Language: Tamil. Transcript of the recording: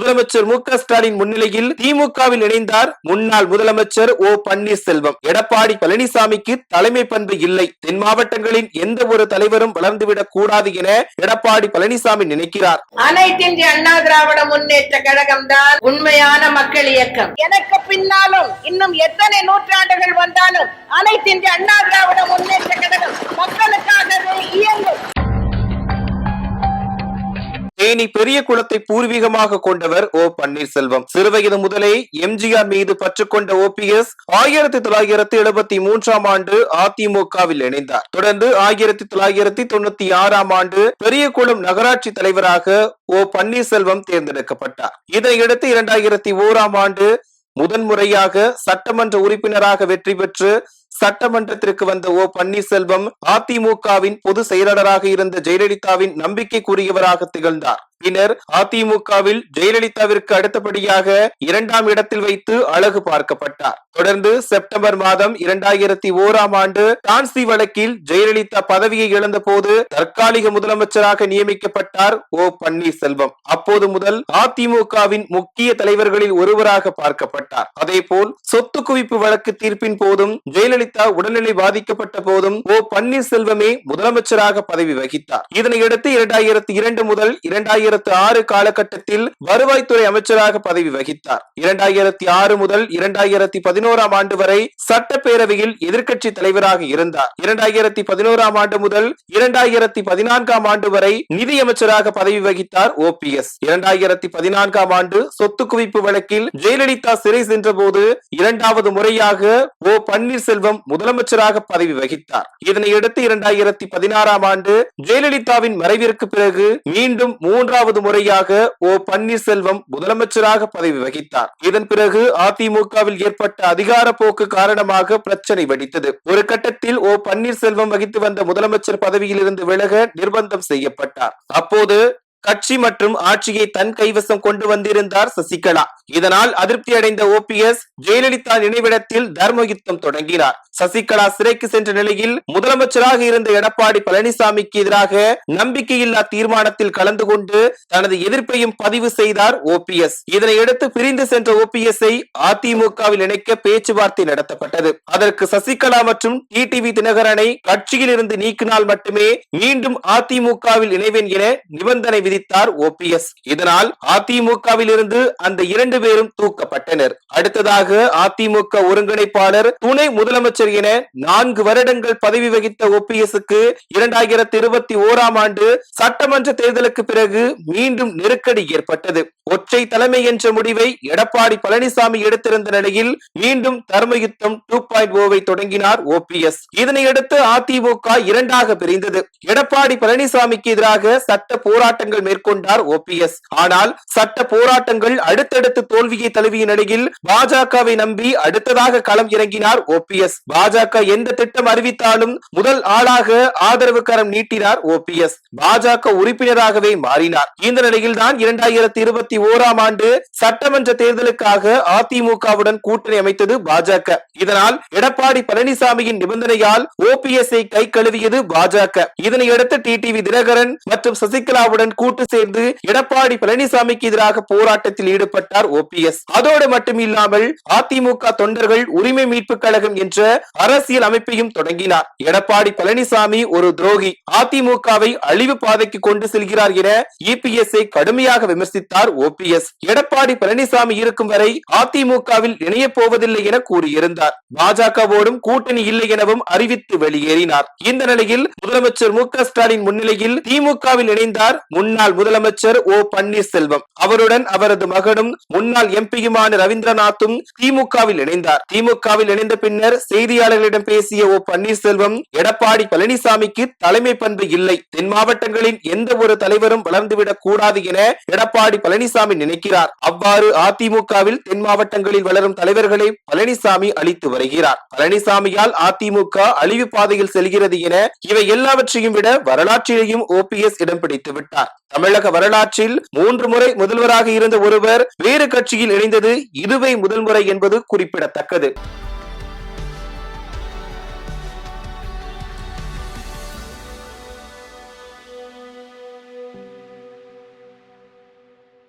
முதலமைச்சர் மு.க.ஸ்டாலின் முன்னிலையில் திமுகவில் இணைந்தார் முன்னாள் முதலமைச்சர் ஓ பன்னீர்செல்வம். எடப்பாடி பழனிசாமிக்கு தலைமை பண்பு இல்லை, தென் மாவட்டங்களின் எந்த ஒரு தலைவரும் வளர்ந்துவிடக் கூடாது என எடப்பாடி பழனிசாமி நினைக்கிறார். அனைத்து இந்திய அண்ணா திராவிட முன்னேற்ற கழகம் தான் உண்மையான மக்கள் இயக்கம். எனக்கு பின்னாலும் இன்னும் எத்தனை நூற்றாண்டுகள் வந்தாலும் அனைத்து இந்திய அண்ணா திராவிட முன்னேற்ற கழகம் மக்களுக்காகவே இயங்கும். தேனி பெரிய குளத்தை பூர்வீகமாக கொண்டவர் ஓ பன்னீர்செல்வம். சிறுவயது முதலே எம்ஜிஆர் மீது பற்று கொண்ட ஓபிஎஸ் 1973 ஆண்டு அதிமுகவில் இணைந்தார். தொடர்ந்து 1996 ஆண்டு பெரியகுளம் நகராட்சி தலைவராக ஓ பன்னீர்செல்வம் தேர்ந்தெடுக்கப்பட்டார். இதையடுத்து 2001 ஆண்டு முதன்முறையாக சட்டமன்ற உறுப்பினராக வெற்றி பெற்று சட்டமன்றத்திற்கு வந்த ஓ பன்னீர்செல்வம் அதிமுகவின் பொதுச் செயலாளராக இருந்த ஜெயலலிதாவின் நம்பிக்கைக்குரியவராக திகழ்ந்தார். பின்னர் அதிமுகவில் ஜெயலலிதாவிற்கு அடுத்தபடியாக 2ஆம் இடத்தில் வைத்து அழகு பார்க்கப்பட்டார். தொடர்ந்து செப்டம்பர் மாதம் 2001 ஆண்டு டான்சி வழக்கில் ஜெயலலிதா பதவியை இழந்த போது தற்காலிக முதலமைச்சராக நியமிக்கப்பட்டார் ஓ பன்னீர்செல்வம். அப்போது முதல் அதிமுகவின் முக்கிய தலைவர்களில் ஒருவராக பார்க்கப்பட்டார். அதேபோல் சொத்து குவிப்பு வழக்கு தீர்ப்பின் போதும் ஜெயலலிதா உடல்நிலை பாதிக்கப்பட்ட போதும் ஓ பன்னீர்செல்வமே முதலமைச்சராக பதவி வகித்தார். இதனையடுத்து 2002 முதல் 2006 காலகட்டத்தில் வருவாய்த்துறை அமைச்சராக பதவி வகித்தார். 2006 முதல் 2011 ஆண்டு வரை சட்டப்பேரவையில் எதிர்க்கட்சி தலைவராக இருந்தார். 2011 ஆண்டு முதல் 2014 ஆண்டு வரை நிதியமைச்சராக பதவி வகித்தார் ஓபிஎஸ். 2014 ஆண்டு சொத்து குவிப்பு வழக்கில் ஜெயலலிதா சிறை சென்ற போது 2வது முறையாக ஓ பன்னீர்செல்வம் முதலமைச்சராக பதவி வகித்தார். இதனையடுத்து 2016 ஆண்டு ஜெயலலிதாவின் மறைவிற்கு பிறகு மீண்டும் 3வது முறையாக ஓ பன்னீர்செல்வம் முதலமைச்சராக பதவி வகித்தார். இதன் பிறகு அதிமுகவில் ஏற்பட்ட அதிகார போக்கு காரணமாக பிரச்சனை வெடித்தது. ஒரு கட்டத்தில் ஓ பன்னீர்செல்வம் வகித்து வந்த முதலமைச்சர் பதவியில் இருந்து விலக நிர்பந்தம் செய்யப்பட்டார். அப்போது கட்சி மற்றும் ஆட்சியை தன் கைவசம் கொண்டு வந்திருந்தார் சசிகலா. இதனால் அதிருப்தி அடைந்த ஓபிஎஸ் ஜெயலலிதா நினைவிடத்தில் தர்ம யுத்தம் தொடங்கினார். சசிகலா சிறைக்கு சென்ற நிலையில் முதலமைச்சராக இருந்த எடப்பாடி பழனிசாமிக்கு எதிராக நம்பிக்கையில்லா தீர்மானத்தில் கலந்து கொண்டு தனது எதிர்ப்பையும் பதிவு செய்தார் ஓபிஎஸ். இதனையடுத்து பிரிந்து சென்ற ஓபிஎஸ்ஐ அதிமுகவில் இணைக்க பேச்சுவார்த்தை நடத்தப்பட்டது. அதற்கு சசிகலா மற்றும் டிடிவி தினகரனை கட்சியில் இருந்து நீக்கினால் மட்டுமே மீண்டும் அதிமுகவில் இணைவேன் என நிபந்தனை விதித்தார் ஓபிஎஸ். இதனால் அதிமுகவில் இருந்து அந்த 2 பேரும் தூக்கப்பட்டனர். அடுத்ததாக அதிமுக ஒருங்கிணைப்பாளர், துணை முதலமைச்சர் என 4 வருடங்கள் பதவி வகித்த ஓபிஎஸ்க்கு 2021 ஆண்டு சட்டமன்ற தேர்தலுக்கு பிறகு மீண்டும் நெருக்கடி ஏற்பட்டது. ஒற்றை தலைமை என்ற முடிவை எடப்பாடி பழனிசாமி எடுத்திருந்த நிலையில் மீண்டும் தர்மயுத்தம் 2.0 தொடங்கினார் ஓபிஎஸ். இதனையடுத்து அதிமுக 2ஆக பிரிந்தது. எடப்பாடி பழனிசாமிக்கு எதிராக சட்ட போராட்டங்கள் மேற்கொண்டார் ஓபிஎஸ். ஆனால் சட்ட போராட்டங்கள் அடுத்தடுத்து தோல்வியை தழுவிய நிலையில் பாஜகவை நம்பி அடுத்ததாக களம் இறங்கினார் ஓபிஎஸ். பாஜக எந்த திட்டம் அறிவித்தாலும் முதல் ஆளாக ஆதரவு கரம் நீட்டினார் ஓபிஎஸ். பாஜக உறுப்பினராகவே மாறினார். இந்த நிலையில் தான் 2021 ஆண்டு சட்டமன்ற தேர்தலுக்காக அதிமுகவுடன் கூட்டணி அமைத்தது பாஜக. இதனால் எடப்பாடி பழனிசாமியின் நிபந்தனையால் ஓபிஎஸ்ஐ கை கழுவியது பாஜக. இதனையடுத்து டிடிவி தினகரன் மற்றும் சசிகலாவுடன் கூட்டு சேர்ந்து எடப்பாடி பழனிசாமிக்கு எதிராக போராட்டத்தில் ஈடுபட்டார் ஓபிஎஸ். அதோடு மட்டுமில்லாமல் அதிமுக தொண்டர்கள் உரிமை மீட்பு கழகம் என்ற அரசியல் அமைப்பையும் தொடங்கினார். எடப்பாடி பழனிசாமி ஒரு துரோகி, அதிமுகவை அழிவு பாதைக்கு கொண்டு செல்கிறார் என இபிஎஸ்ஐ கடுமையாக விமர்சித்தார் ஓபிஎஸ். எடப்பாடி பழனிசாமி இருக்கும் வரை அதிமுகவில் இணைய போவதில்லை என கூறியிருந்தார். பாஜகவோடும் கூட்டணி இல்லை எனவும் அறிவித்து வெளியேறினார். இந்த நிலையில் முதலமைச்சர் மு.க.ஸ்டாலின் முன்னிலையில் திமுகவில் இணைந்தார் முன்னாள் முதலமைச்சர் ஓ பன்னீர்செல்வம். அவருடன் அவரது மகனும் முன்னாள் எம்பியுமான ரவீந்திரநாத்தும் திமுகவில் இணைந்தார். திமுகவில் இணைந்த பின்னர் செய்தியாளர்களிடம் பேசிய ஓ பன்னீர்செல்வம், எடப்பாடி பழனிசாமிக்கு தலைமை பண்பு இல்லை, தென் மாவட்டங்களின் எந்த ஒரு தலைவரும் வளர்ந்துவிடக் கூடாது என எடப்பாடி பழனிசாமி நினைக்கிறார். அவ்வாறு அதிமுகவில் தென் மாவட்டங்களில் வளரும் தலைவர்களை பழனிசாமி அளித்து வருகிறார். பழனிசாமியால் அதிமுக அழிவு பாதையில் செல்கிறது என இவை எல்லாவற்றையும் விட வரலாற்றிலேயும் ஓபிஎஸ் இடம் பிடித்து விட்டார். தமிழக வரலாற்றில் 3 முறை முதல்வராக இருந்த ஒருவர் வேறு கட்சியில் இணைந்தது இதுவே முதல் முறை என்பது குறிப்பிடத்தக்கது.